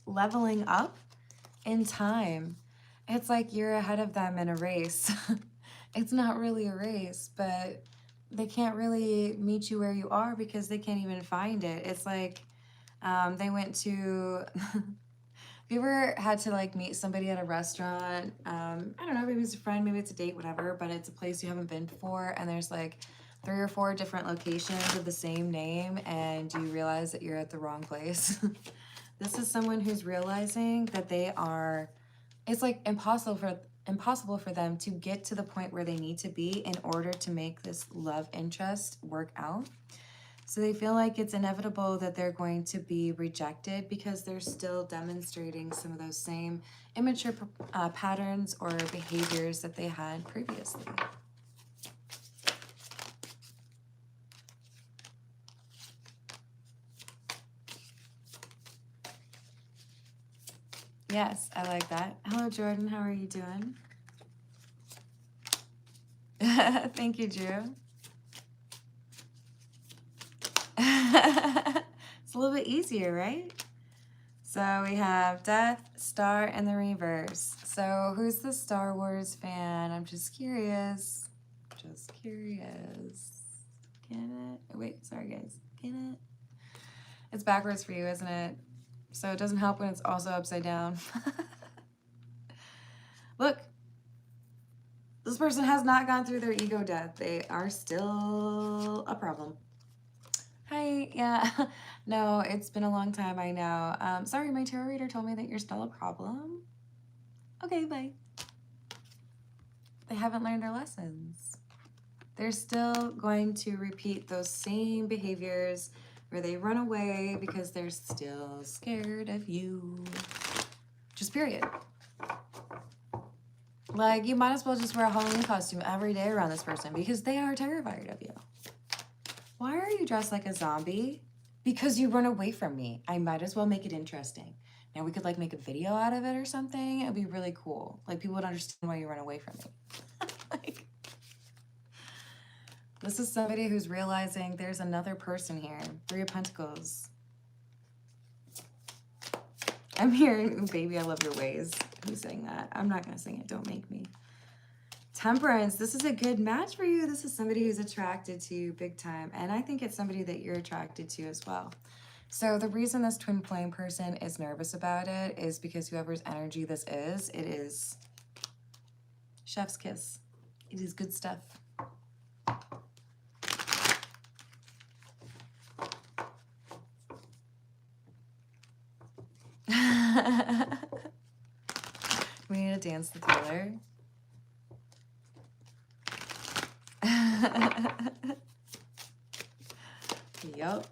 A: leveling up in time. It's like you're ahead of them in a race. It's not really a race, but they can't really meet you where you are because they can't even find it. It's like they went to have you ever had to like meet somebody at a restaurant? I don't know, maybe it's a friend, maybe it's a date, whatever, but it's a place you haven't been before and there's like 3 or 4 different locations of the same name and you realize that you're at the wrong place. This is someone who's realizing that they are, it's like impossible for them to get to the point where they need to be in order to make this love interest work out. So they feel like it's inevitable that they're going to be rejected because they're still demonstrating some of those same immature patterns or behaviors that they had previously. Yes, I like that. Hello, Jordan. How are you doing? Thank you, Drew. It's a little bit easier, right? So we have Death, Star, and the reverse. So who's the Star Wars fan? I'm just curious. Just curious. Get it? Wait, sorry, guys. Get it? It's backwards for you, isn't it? So it doesn't help when it's also upside down. Look, this person has not gone through their ego death. They are still a problem. Hi, yeah. No, it's been a long time, I know. Sorry, my tarot reader told me that you're still a problem. Okay, bye. They haven't learned their lessons. They're still going to repeat those same behaviors where they run away because they're still scared of you. Just period. Like, you might as well just wear a Halloween costume every day around this person because they are terrified of you. Why are you dressed like a zombie? Because you run away from me. I might as well make it interesting. Now we could like make a video out of it or something. It'd be really cool. Like people would understand why you run away from me. Like, this is somebody who's realizing there's another person here. 3 of Pentacles. I'm hearing, baby, I love your ways. Who's saying that? I'm not going to sing it. Don't make me. Temperance. This is a good match for you. This is somebody who's attracted to you big time. And I think it's somebody that you're attracted to as well. So the reason this twin flame person is nervous about it is because whoever's energy this is, it is chef's kiss. It is good stuff. We need to dance the thriller. Yup.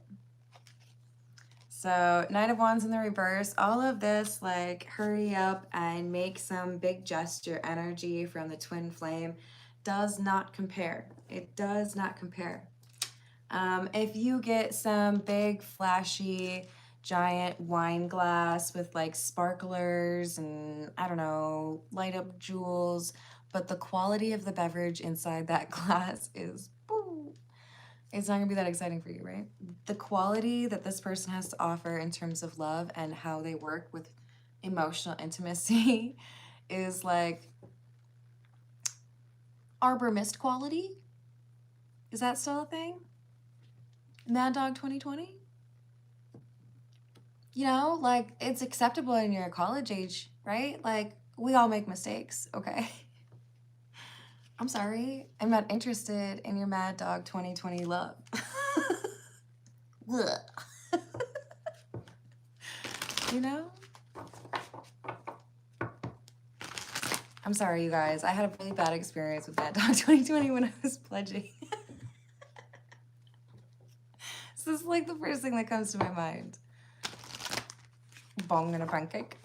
A: So Knight of Wands in the reverse, all of this like hurry up and make some big gesture energy from the twin flame does not compare. It does not compare. If you get some big flashy giant wine glass with like sparklers and I don't know, light up jewels, but the quality of the beverage inside that glass is it's not gonna be that exciting for you, right? The quality that this person has to offer in terms of love and how they work with emotional intimacy is like Arbor Mist quality. Is that still a thing? Mad Dog 2020? You know, like it's acceptable in your college age, right? Like we all make mistakes, okay? I'm sorry. I'm not interested in your Mad Dog 2020 love. You know? I'm sorry, you guys. I had a really bad experience with Mad Dog 2020 when I was pledging. So this is like the first thing that comes to my mind. Bong and a pancake.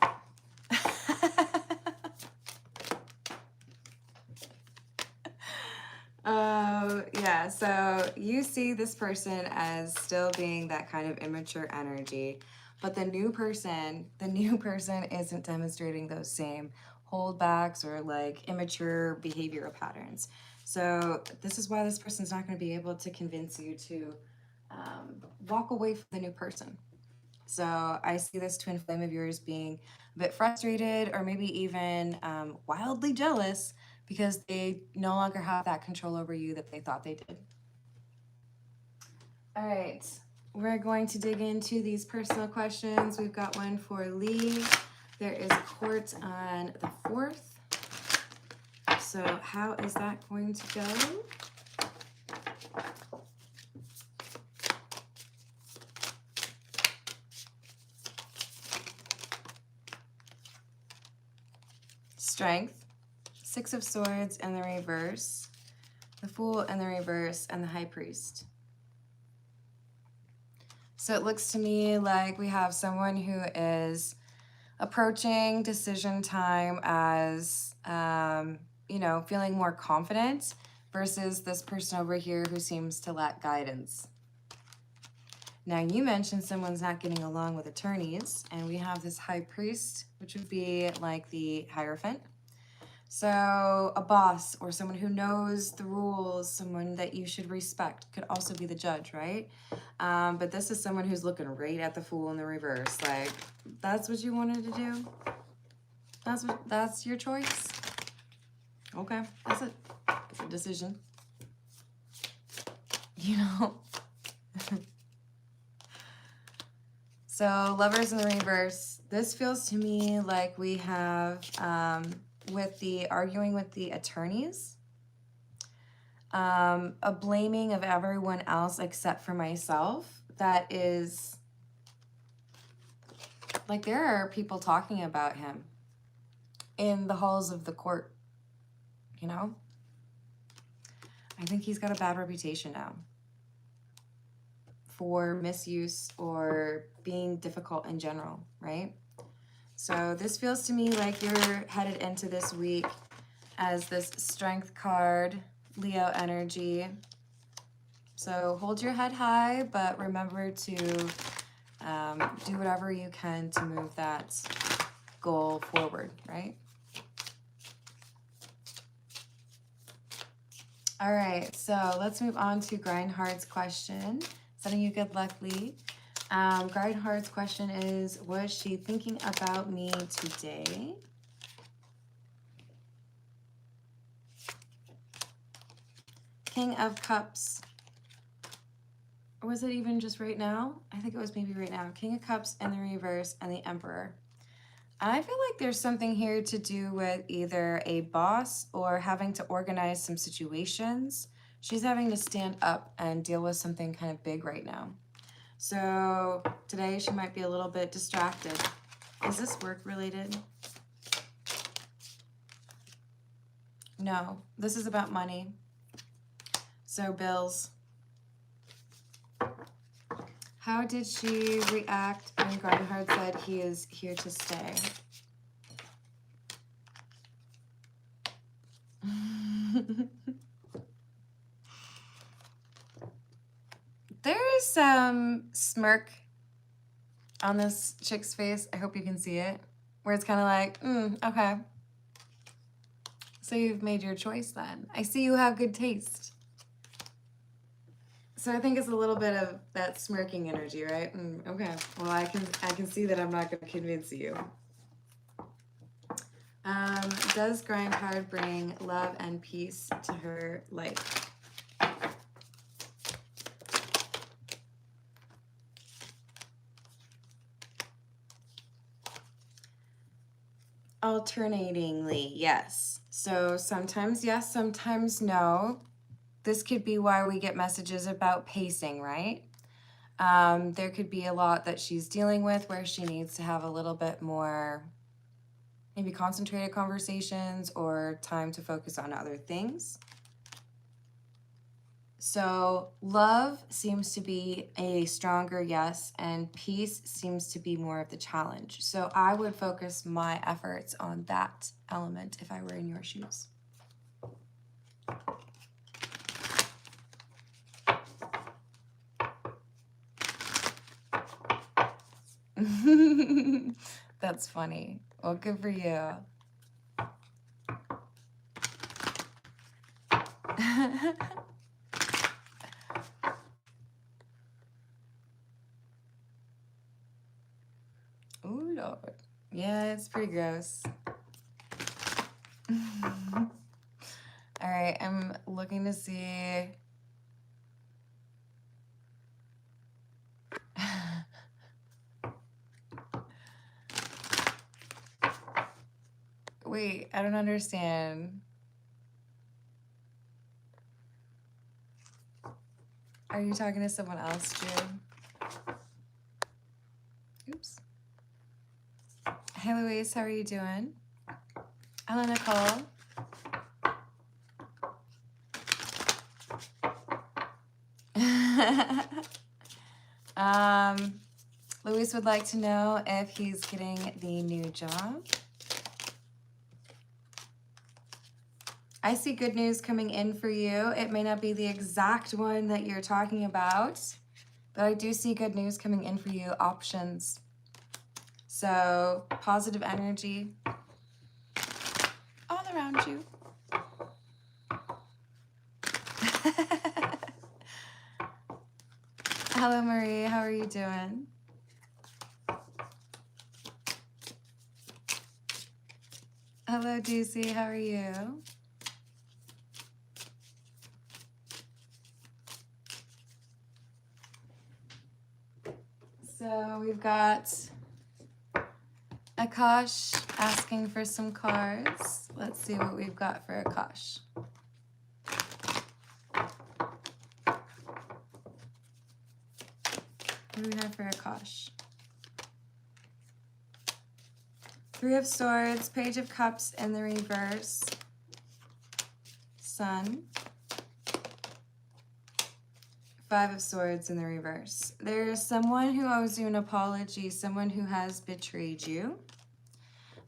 A: Yeah, so you see this person as still being that kind of immature energy, but the new person isn't demonstrating those same holdbacks or like immature behavioral patterns. So this is why this person's not going to be able to convince you to walk away from the new person. So I see this twin flame of yours being a bit frustrated or maybe even wildly jealous because they no longer have that control over you that they thought they did. All right, we're going to dig into these personal questions. We've got one for Lee. There is court on the 4th. So how is that going to go? Strength, 6 of Swords in the reverse, the Fool in the reverse, and the High Priest. So it looks to me like we have someone who is approaching decision time as, you know, feeling more confident versus this person over here who seems to lack guidance. Now, you mentioned someone's not getting along with attorneys, and we have this High Priest, which would be like the Hierophant. So a boss or someone who knows the rules, someone that you should respect, could also be the judge, right? But this is someone who's looking right at the Fool in the reverse. Like, that's what you wanted to do? That's your choice? Okay, that's it. It's a decision. You know? So Lovers in the reverse. This feels to me like we have with the arguing with the attorneys, a blaming of everyone else except for myself. That is like there are people talking about him in the halls of the court, you know? I think he's got a bad reputation now for misuse or being difficult in general, right? So this feels to me like you're headed into this week as this Strength card, Leo energy. So hold your head high, but remember to do whatever you can to move that goal forward, right? All right, so let's move on to Grindhart's question. Sending you good luck, Lee. Grindhart's question is, was she thinking about me today? King of Cups Or was it even just right now? I think it was maybe right now. King of Cups in the reverse and the Emperor. I feel like there's something here to do with either a boss or having to organize some situations. She's having to stand up and deal with something kind of big right now. So today she might be a little bit distracted. Is this work related? No, this is about money. So bills. How did she react when Gardenhard said he is here to stay? There is some smirk on this chick's face. I hope you can see it. Where it's kind of like, okay. So you've made your choice then. I see you have good taste. So I think it's a little bit of that smirking energy, right? Okay. Well, I can see that I'm not going to convince you. Does grind hard bring love and peace to her life? Alternatingly, yes. So sometimes yes, sometimes no. This could be why we get messages about pacing, right? There could be a lot that she's dealing with where she needs to have a little bit more maybe concentrated conversations or time to focus on other things. So love seems to be a stronger yes, and peace seems to be more of the challenge. So I would focus my efforts on that element if I were in your shoes. That's funny. Well, good for you. Oh, Lord. Yeah, it's pretty gross. All right, I'm looking to see. Wait, I don't understand. Are you talking to someone else, Jude? Oops. Hey, Louise, how are you doing? Hello, Nicole. Louise would like to know if he's getting the new job. I see good news coming in for you. It may not be the exact one that you're talking about, but I do see good news coming in for you, options. So positive energy all around you. Hello, Marie. How are you doing? Hello, DC. How are you? So we've got Akash asking for some cards. Let's see what we've got for Akash. What do we have for Akash? Three of Swords, Page of Cups in the reverse, Sun, Five of Swords in the reverse. There's someone who owes you an apology, someone who has betrayed you,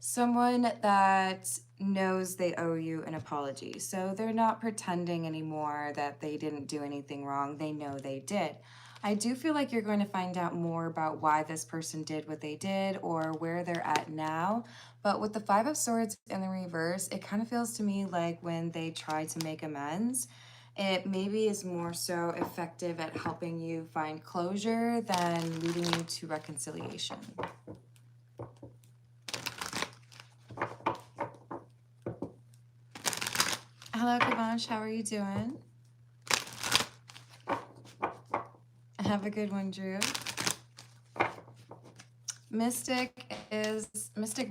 A: someone that knows they owe you an apology. So they're not pretending anymore that they didn't do anything wrong. They know they did. I do feel like you're going to find out more about why this person did what they did or where they're at now. But with the Five of Swords in the reverse, it kind of feels to me like when they try to make amends, it maybe is more so effective at helping you find closure than leading you to reconciliation. Hello, Kavanch. How are you doing? Have a good one, Drew. Mystic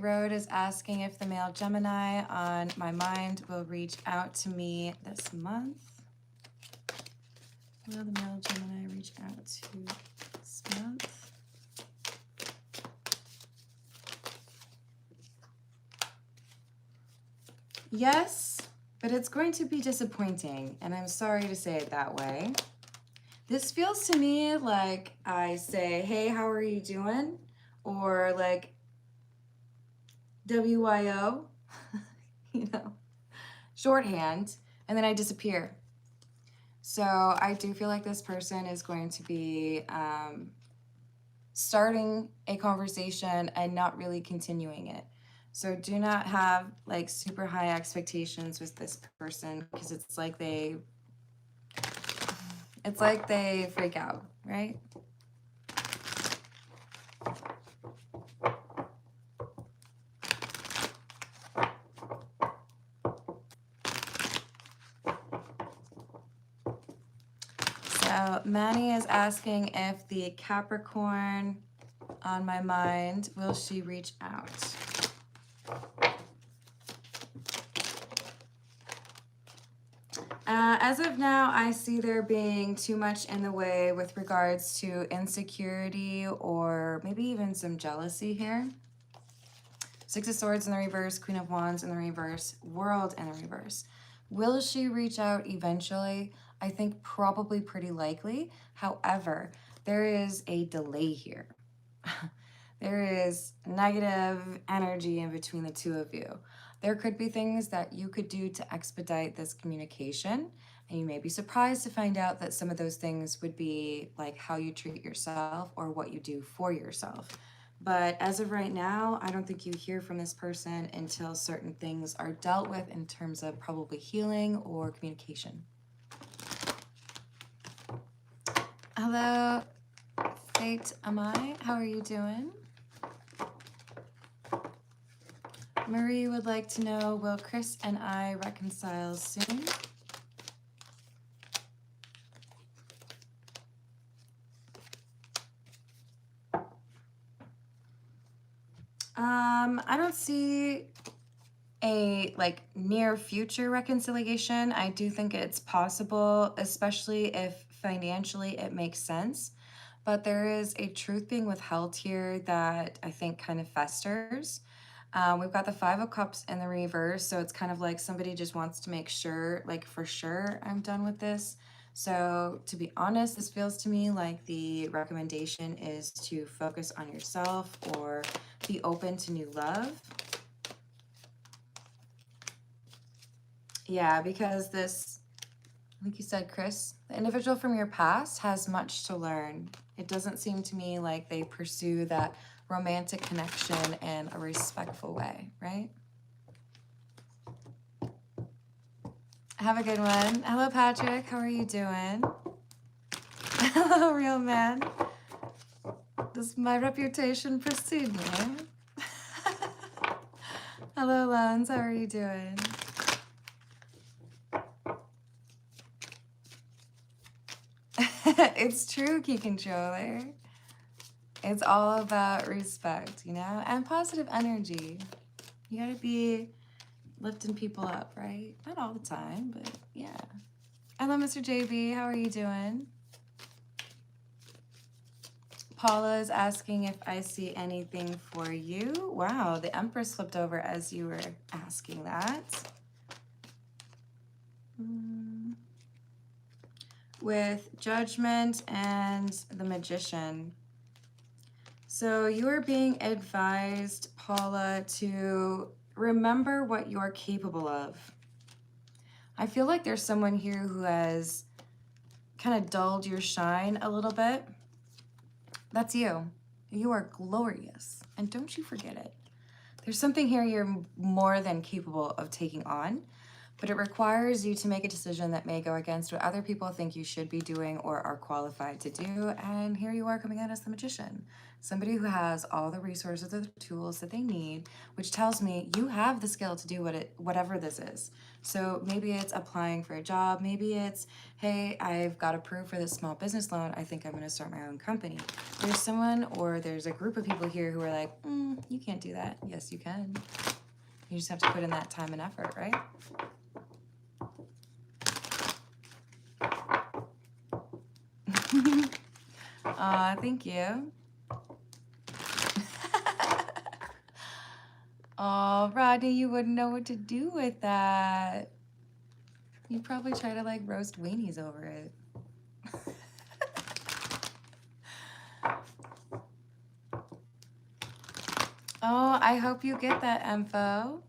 A: Road is asking if the male Gemini on my mind will reach out to me this month. Will the male Gemini reach out to this month? Yes, but it's going to be disappointing, and I'm sorry to say it that way. This feels to me like I say, hey, how are you doing? Or like, WYO, you know, shorthand, and then I disappear. So I do feel like this person is going to be starting a conversation and not really continuing it. So do not have like super high expectations with this person, because it's like they freak out, right? So Manny is asking if the Capricorn on my mind, will she reach out? As of now, I see there being too much in the way with regards to insecurity or maybe even some jealousy here. Six of Swords in the reverse, Queen of Wands in the reverse, World in the reverse. Will she reach out eventually? I think probably pretty likely. However, there is a delay here. There is negative energy in between the two of you. There could be things that you could do to expedite this communication, and you may be surprised to find out that some of those things would be like how you treat yourself or what you do for yourself. But as of right now, I don't think you hear from this person until certain things are dealt with in terms of probably healing or communication. Hello, Fate Amai. How are you doing? Marie would like to know, will Chris and I reconcile soon? I don't see a like near future reconciliation. I do think it's possible, especially if financially it makes sense. But there is a truth being withheld here that I think kind of festers. We've got the Five of Cups in the reverse, so it's kind of like somebody just wants to make sure, like for sure, I'm done with this. So to be honest, this feels to me like the recommendation is to focus on yourself or be open to new love. Yeah, because this, I think you said, Chris, the individual from your past has much to learn. It doesn't seem to me like they pursue that romantic connection in a respectful way, right? Have a good one. Hello, Patrick. How are you doing? Hello, real man. Does my reputation precede me? Hello, Lons. How are you doing? It's true, Key Controller. It's all about respect, you know, and positive energy. You gotta be lifting people up, right? Not all the time, but yeah. Hello, Mr. JB. How are you doing? Paula is asking if I see anything for you. Wow, the Empress flipped over as you were asking that. With Judgment and the Magician. So you are being advised, Paula, to remember what you're capable of. I feel like there's someone here who has kind of dulled your shine a little bit. That's you. You are glorious. And don't you forget it. There's something here you're more than capable of taking on. but it requires you to make a decision that may go against what other people think you should be doing or are qualified to do. And here you are coming out as the magician, somebody who has all the resources or the tools that they need, which tells me you have the skill to do whatever this is. So maybe it's applying for a job. Maybe it's, hey, I've got approved for this small business loan. I think I'm going to start my own company. There's someone or there's a group of people here who are like, you can't do that. Yes, you can. You just have to put in that time and effort, right? Aw, thank you. Oh, Rodney, you wouldn't know what to do with that. You'd probably try to like roast weenies over it. Oh, I hope you get that info.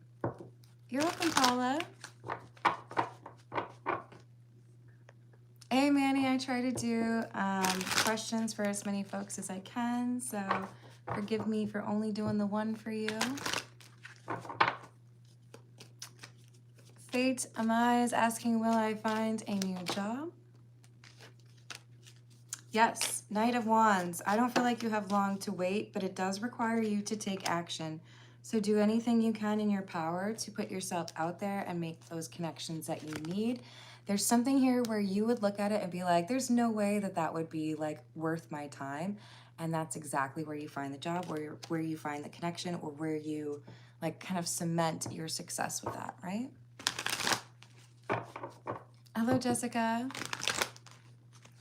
A: You're welcome, Paula. Hey, Manny, I try to do questions for as many folks as I can, so forgive me for only doing the one for you. Fate Amai is asking, will I find a new job? Yes, Knight of Wands. I don't feel like you have long to wait, but it does require you to take action. So do anything you can in your power to put yourself out there and make those connections that you need. There's something here where you would look at it and be like, there's no way that that would be like worth my time. And that's exactly where you find the job, where you find the connection, or where you like kind of cement your success with that, right? Hello, Jessica.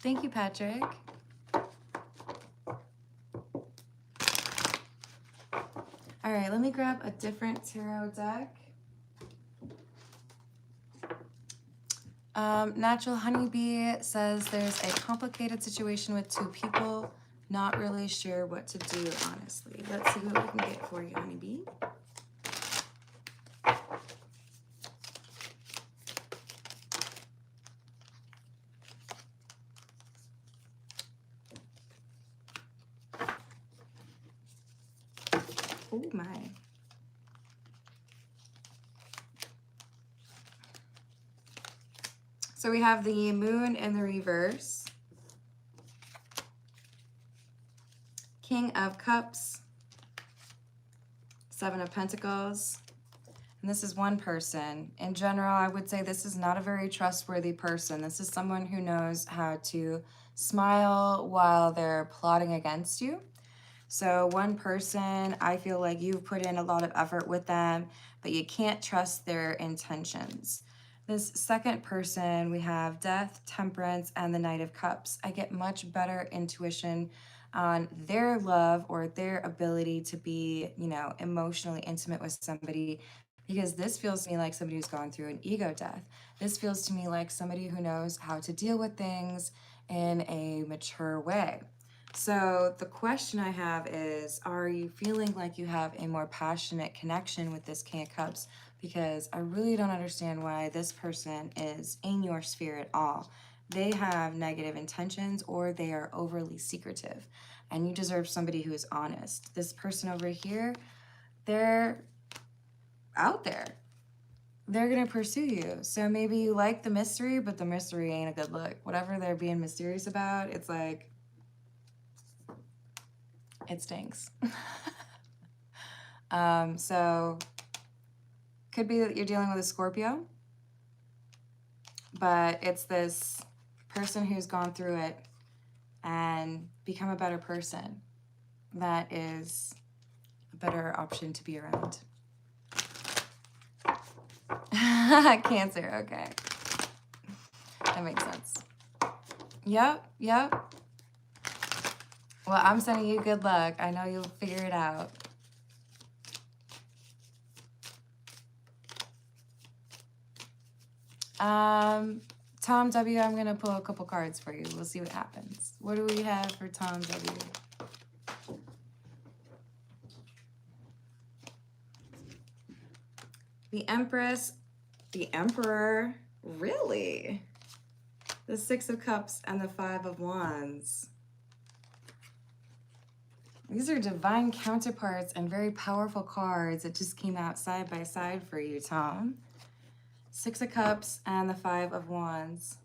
A: Thank you, Patrick. All right, let me grab a different tarot deck. Natural Honeybee says there's a complicated situation with two people, not really sure what to do, honestly. Let's see what we can get for you, Honeybee. Oh my. So we have the Moon in the reverse, King of Cups, Seven of Pentacles, and this is one person. In general, I would say this is not a very trustworthy person. This is someone who knows how to smile while they're plotting against you. So one person, I feel like you've put in a lot of effort with them, but you can't trust their intentions. This second person, we have Death, Temperance, and the Knight of Cups. I get much better intuition on their love or their ability to be, you know, emotionally intimate with somebody, because this feels to me like somebody who's gone through an ego death. This feels to me like somebody who knows how to deal with things in a mature way. So the question I have is, are you feeling like you have a more passionate connection with this King of Cups? Because I really don't understand why this person is in your sphere at all. They have negative intentions, or they are overly secretive, and you deserve somebody who is honest. This person over here, they're out there. They're going to pursue you. So maybe you like the mystery, but the mystery ain't a good look. Whatever they're being mysterious about, it's like, it stinks. So could be that you're dealing with a Scorpio, but it's this person who's gone through it and become a better person. That is a better option to be around. Cancer, okay. That makes sense. Yep. Well, I'm sending you good luck. I know you'll figure it out. Tom W., I'm going to pull a couple cards for you. We'll see what happens. What do we have for Tom W.? The Empress, the Emperor, really? The Six of Cups and the Five of Wands. These are divine counterparts and very powerful cards that just came out side by side for you, Tom. Six of Cups, and the Five of Wands.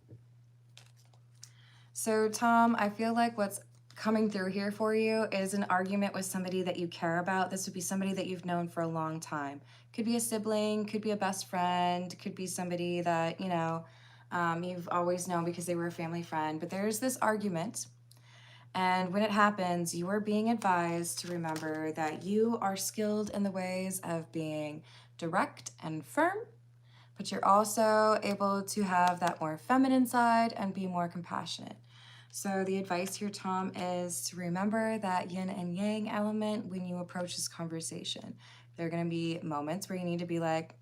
A: So Tom, I feel like what's coming through here for you is an argument with somebody that you care about. This would be somebody that you've known for a long time. Could be a sibling, could be a best friend, could be somebody that, you know, you've always known because they were a family friend. But there's this argument, and when it happens, you are being advised to remember that you are skilled in the ways of being direct and firm, but you're also able to have that more feminine side and be more compassionate. So the advice here, Tom, is to remember that yin and yang element when you approach this conversation. There are going to be moments where you need to be like,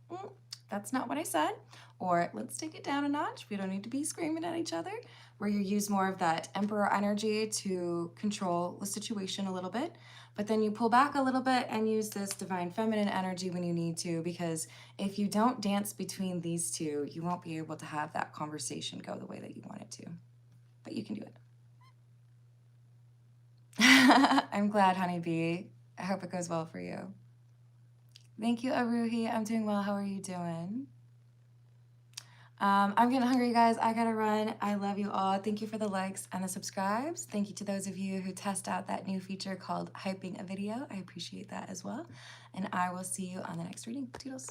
A: that's not what I said, or let's take it down a notch. We don't need to be screaming at each other, where you use more of that emperor energy to control the situation a little bit. But then you pull back a little bit and use this divine feminine energy when you need to, because if you don't dance between these two, you won't be able to have that conversation go the way that you want it to. But you can do it. I'm glad, honeybee. I hope it goes well for you. Thank you, Aruhi. I'm doing well. How are you doing? I'm getting hungry, you guys. I gotta run. I love you all. Thank you for the likes and the subscribes. Thank you to those of you who test out that new feature called Hyping a Video. I appreciate that as well. And I will see you on the next reading. Toodles.